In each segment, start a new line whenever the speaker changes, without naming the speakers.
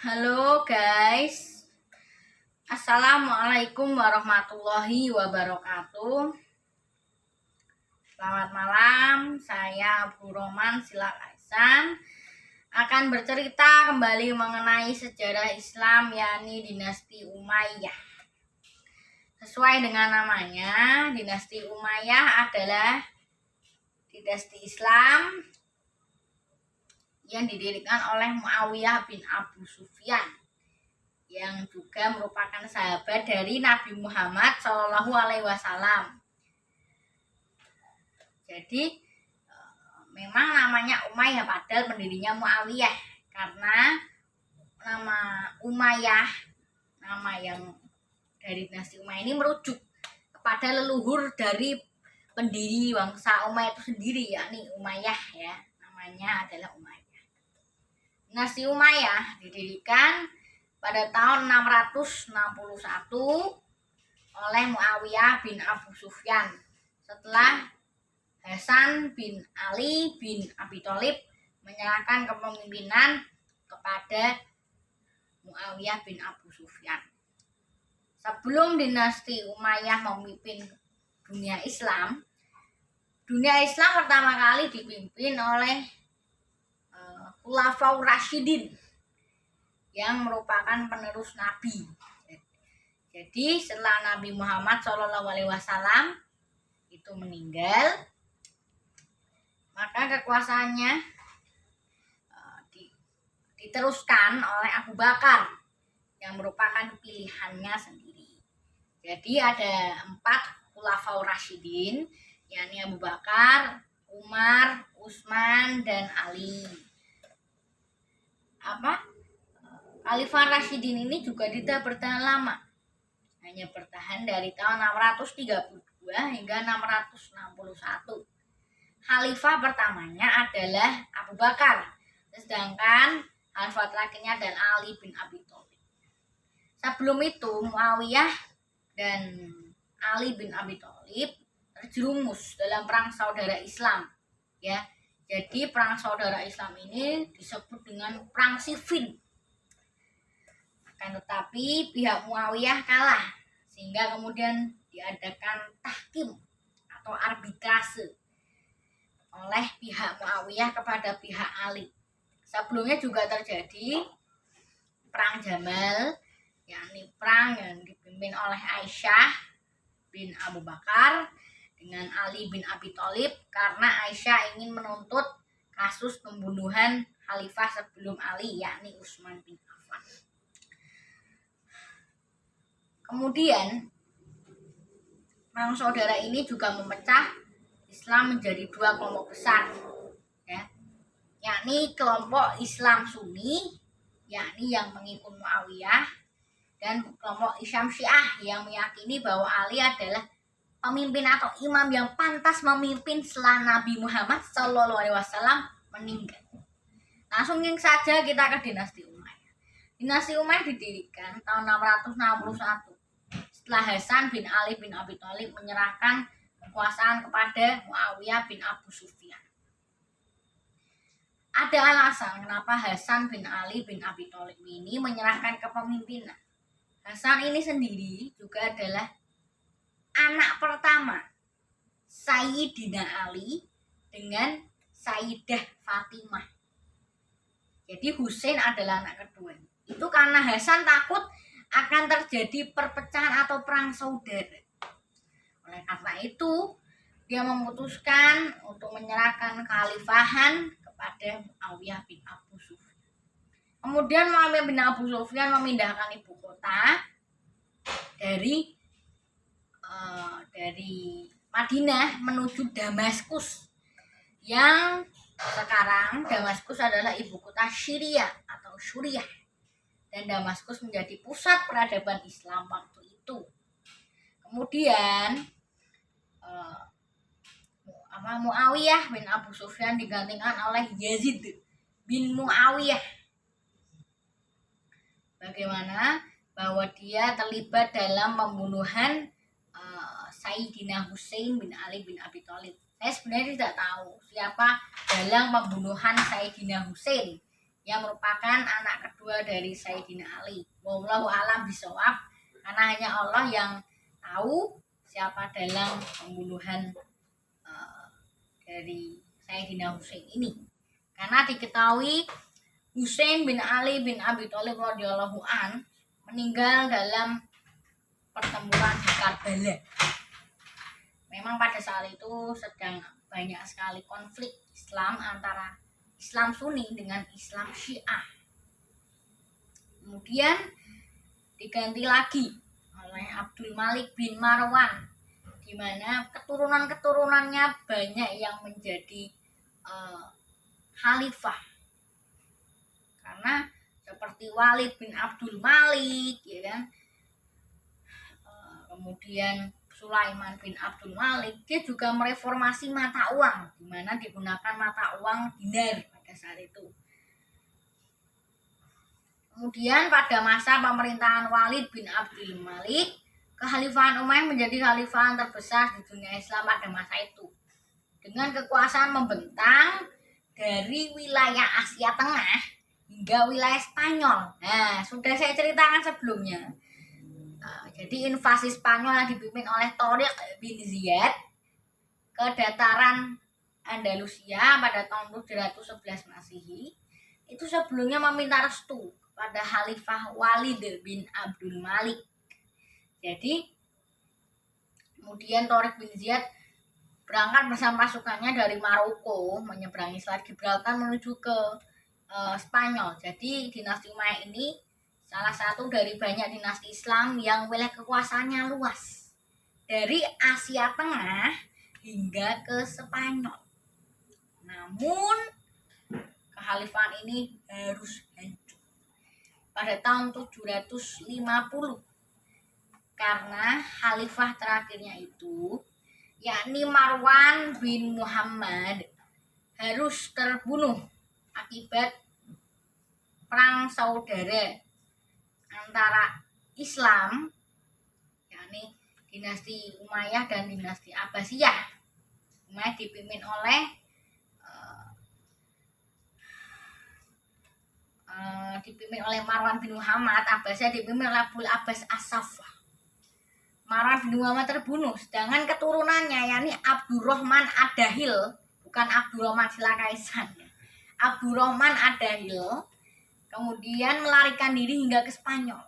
Halo guys, Assalamualaikum warahmatullahi wabarakatuh. Selamat malam, saya Bu Roman Silakaisan akan bercerita kembali mengenai sejarah Islam, yakni dinasti Umayyah. Sesuai dengan namanya, dinasti Umayyah adalah dinasti Islam yang didirikan oleh Muawiyah bin Abu Sufyan, yang juga merupakan sahabat dari Nabi Muhammad SAW. Jadi memang namanya Umayyah, padahal pendirinya Muawiyah, karena nama Umayyah, nama yang dari dinasti Umayyah ini merujuk kepada leluhur dari pendiri bangsa Umayyah itu sendiri, yakni Umayyah ya, namanya adalah Umayyah. Dinasti Umayyah didirikan pada tahun 661 oleh Muawiyah bin Abu Sufyan setelah Hasan bin Ali bin Abi Thalib menyerahkan kepemimpinan kepada Muawiyah bin Abu Sufyan. Sebelum dinasti Umayyah memimpin dunia Islam pertama kali dipimpin oleh Khulafaur Rasyidin yang merupakan penerus Nabi. Jadi setelah Nabi Muhammad SAW itu meninggal, maka kekuasaannya diteruskan oleh Abu Bakar yang merupakan pilihannya sendiri. Jadi ada 4 Khulafaur Rasyidin, yakni Abu Bakar, Umar, Utsman, dan Ali. Khalifah Rasyidin ini juga tidak bertahan lama, hanya bertahan dari tahun 632 hingga 661. Khalifah pertamanya adalah Abu Bakar, sedangkan khalifah terakhirnya adalah Ali bin Abi Thalib. Sebelum itu Muawiyah dan Ali bin Abi Thalib terjerumus dalam perang saudara Islam ya. Jadi perang saudara Islam ini disebut dengan perang Siffin. Akan tetapi pihak Muawiyah kalah, sehingga kemudian diadakan tahkim atau arbitrase oleh pihak Muawiyah kepada pihak Ali. Sebelumnya juga terjadi perang Jamal, yakni perang yang dipimpin oleh Aisyah bin Abu Bakar dengan Ali bin Abi Thalib, karena Aisyah ingin menuntut kasus pembunuhan khalifah sebelum Ali, yakni Utsman bin Affan. Kemudian perang saudara ini juga memecah Islam menjadi 2 kelompok besar ya, yakni kelompok Islam Sunni, yakni yang mengikut Muawiyah, dan kelompok Islam Syiah yang meyakini bahwa Ali adalah pemimpin atau imam yang pantas memimpin setelah Nabi Muhammad SAW meninggal. Langsung saja kita ke dinasti Umayyah. Dinasti Umayyah didirikan tahun 661 setelah Hasan bin Ali bin Abi Thalib menyerahkan kekuasaan kepada Muawiyah bin Abu Sufyan. Ada alasan kenapa Hasan bin Ali bin Abi Thalib ini menyerahkan kepemimpinan. Hasan ini sendiri juga adalah anak pertama Sayyidina Ali dengan Sayyidah Fatimah. Jadi Husain adalah anak kedua. Itu karena Hasan takut akan terjadi perpecahan atau perang saudara. Oleh karena itu, dia memutuskan untuk menyerahkan kekhalifahan kepada Muawiyah bin Abu Sufyan. Kemudian Muawiyah bin Abu Sufyan memindahkan ibu kota dari Madinah menuju Damaskus, yang sekarang Damaskus adalah ibu kota Syria atau Suriah, dan Damaskus menjadi pusat peradaban Islam waktu itu. Kemudian Muawiyah bin Abu Sufyan digantikan oleh Yazid bin Muawiyah. Bagaimana? Bahwa dia terlibat dalam pembunuhan Sayyidina Husain bin Ali bin Abi Thalib. Saya sebenarnya tidak tahu siapa dalam pembunuhan Sayyidina Husain, yang merupakan anak kedua dari Sayyidina Ali. Wallahu a'lam bishawab, karena hanya Allah yang tahu siapa dalang pembunuhan dari Sayyidina Husain ini. Karena diketahui Husain bin Ali bin Abi Thalib radhiyallahu an meninggal dalam pertempuran di Karbala. Memang pada saat itu sedang banyak sekali konflik Islam antara Islam Sunni dengan Islam Syiah. Kemudian diganti lagi oleh Abdul Malik bin Marwan, di mana keturunan-keturunannya banyak yang menjadi khalifah. Karena seperti Walid bin Abdul Malik, ya kan? Kemudian Sulaiman bin Abdul Malik, dia juga mereformasi mata uang, di mana digunakan mata uang dinar pada saat itu. Kemudian pada masa pemerintahan Walid bin Abdul Malik, kekhalifahan Umayyah menjadi khalifahan terbesar di dunia Islam pada masa itu, dengan kekuasaan membentang dari wilayah Asia Tengah hingga wilayah Spanyol. Nah, sudah saya ceritakan sebelumnya. Jadi invasi Spanyol yang dipimpin oleh Tariq bin Ziyad ke dataran Andalusia pada tahun 711 Masehi itu sebelumnya meminta restu pada Khalifah Walid bin Abdul Malik. Jadi kemudian Tariq bin Ziyad berangkat bersama pasukannya dari Maroko menyeberangi Selat Gibraltar menuju ke Spanyol. Jadi dinasti Umayyah ini salah satu dari banyak dinasti Islam yang wilayah kekuasaannya luas, dari Asia Tengah hingga ke Spanyol. Namun kekhalifahan ini harus hancur pada tahun 750 karena khalifah terakhirnya itu, yakni Marwan bin Muhammad, harus terbunuh akibat perang saudara antara Islam, yakni dinasti Umayyah dan dinasti Abbasiyah. Umayyah dipimpin oleh Marwan bin Muhammad, Abbasiyah dipimpin oleh Abul Abbas As-Saffah. Marwan bin Muhammad terbunuh, sedangkan keturunannya yakni Abdurrahman Ad-Dahil, bukan Abdurrahman Silakaisan, Abdurrahman Ad-Dahil kemudian melarikan diri hingga ke Spanyol,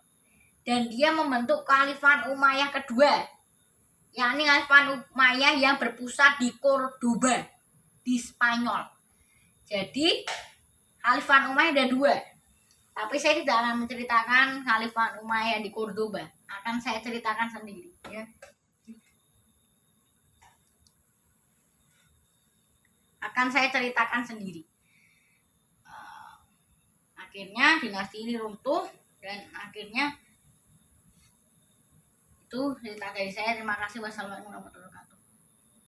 dan dia membentuk kekhalifahan Umayyah kedua, yakni kekhalifahan Umayyah yang berpusat di Cordoba di Spanyol. Jadi kekhalifahan Umayyah ada dua, tapi saya tidak akan menceritakan kekhalifahan Umayyah di Cordoba, akan saya ceritakan sendiri, ya. Akan saya ceritakan sendiri. Akhirnya dinasti ini runtuh, dan akhirnya itu cerita dari saya. Terima kasih. Wassalamualaikum warahmatullahi wabarakatuh.